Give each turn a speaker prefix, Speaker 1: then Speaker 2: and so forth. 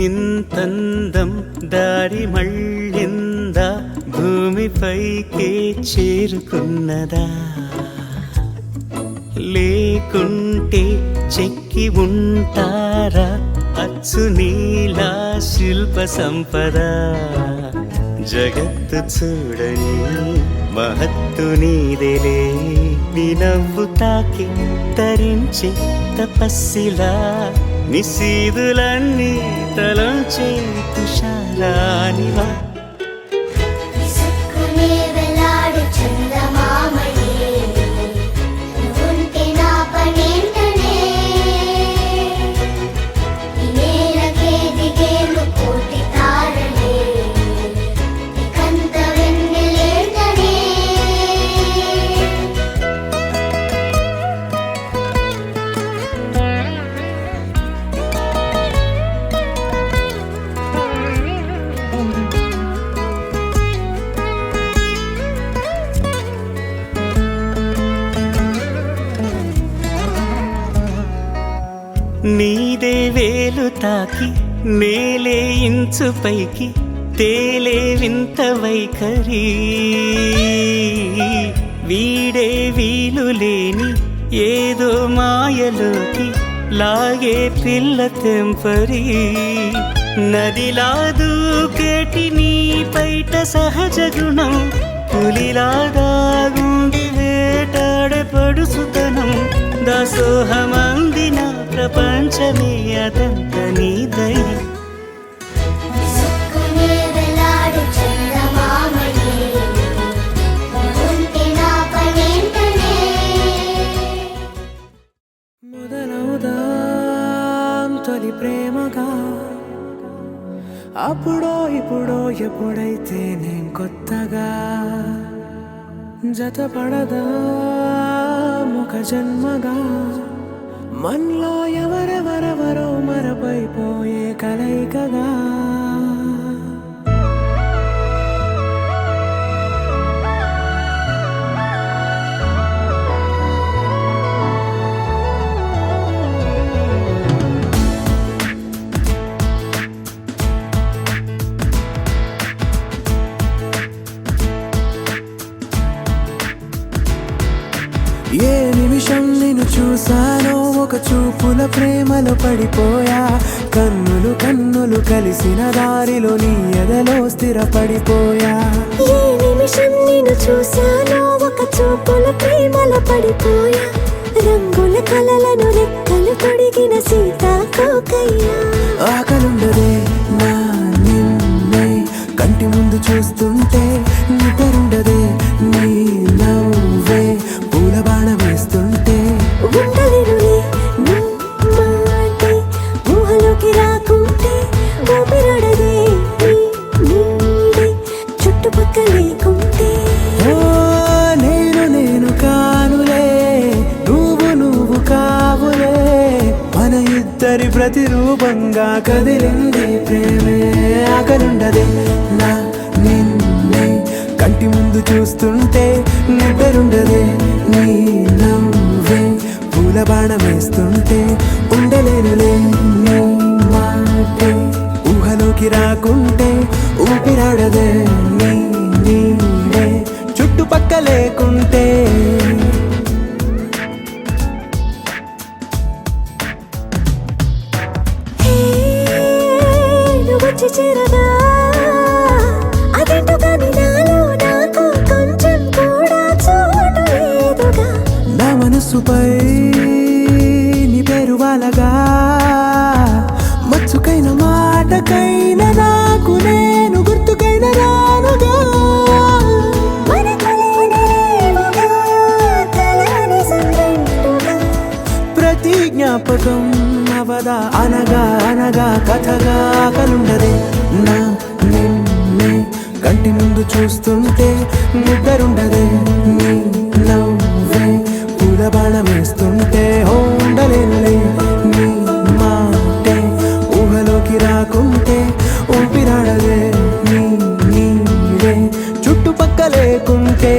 Speaker 1: ఇంతందం దారి మళ్ళిందా భూమిపైకే చేరుకున్నదా లేకుంటే చెక్కి ఉంటారా అచ్చు నీలా శిల్ప సంపద జగత్తు చూడని మహత్తు నీదేలే నీ నవ్వు తాకి తరించే తపస్సిలా నిశీదులన్నీ తలంచే తుషారానివా నీదే వేలు తాకి నేలే ఇంచు పైకి తేలే వింత వైఖరి వీడే వీలు లేని ఏదో మాయలోకి లాగే పిల్ల తెంపరి నదిలా దూకేటి నీ పైట సహజ గుణం పులిలాదాగుండి వేటాడే పడుసుతనం దాసోహమందిన ప్రపంచమే అదంత నీదై
Speaker 2: మొదలవుదాం తొలి ప్రేమగా అప్పుడో ఇప్పుడో ఎప్పుడైతే నేను కొత్తగా జతపడదా ముఖ జన్మగా మనలో ఎవరెవరెవరో మరపైపోయే కలయికగా ఏ నిమిషం నిన్ను చూసానో ఒక చూపుల ప్రేమలో పడిపోయా కన్నులు కన్నులు కలిసిన దారిలో నీ ఎదలో స్థిరపడిపోయా
Speaker 3: ఏ నిమిషం నిన్ను చూసానో ఒక చూపుల ప్రేమలో పడిపోయా రంగుల కలలను రెక్కలు తొడిగిన సీతాకోకయ్యా
Speaker 2: ఆకలుండదే నా నిన్నే కంటి ముందు చూస్తుంటే నిద్రుండదే నీ నవ్వే పూల బాణ వేస్తుంటే
Speaker 3: ఉండలేనులే నీ మాటే ఊహలోకి రాకుంటే ఊపిరాడదే నీ నీడే చుట్టుపక్కల లేకుంటే
Speaker 2: ఓ నేను కానులే నువ్వు కావులే మన ఇద్దరి ప్రతిరూపంగా కదిలింది ప్రేమే ఆకలుండదే నా నిన్నే కంటి ముందు చూస్తుంటే నిద్రుండదే నీ నవ్వే పూల బాణం వేస్తుంటే ఉండలేనులే నీ మాటే ఊహలోకి రాకుంటే ఊపిరాడదే నీ నీడే చుట్టుపక్క లేకుంటే
Speaker 3: వచ్చి చేరగా అదేంటో కానీ నాలో నాకు కొంచెం కూడా చోటు లేదుగా
Speaker 2: నా మనసుపై నీ పేరు వాలగా మచ్చుకైన మాటకైన నాకు నేను గుర్తుకైన రానుగా ప్రతి జ్ఞాపకం అవదా అనగా అనగా కథగా కలుండదే నా నిన్నే కంటి ముందు చూస్తుంటే నిద్రుండదే నీ నవ్వే పూల బాణం వేస్తుంటే ఉండలేనులే నీ మాటే ఊహలోకి రాకుంటే ఊపిరాడదే నీ నీడే చుట్టుపక్క లేకుంటే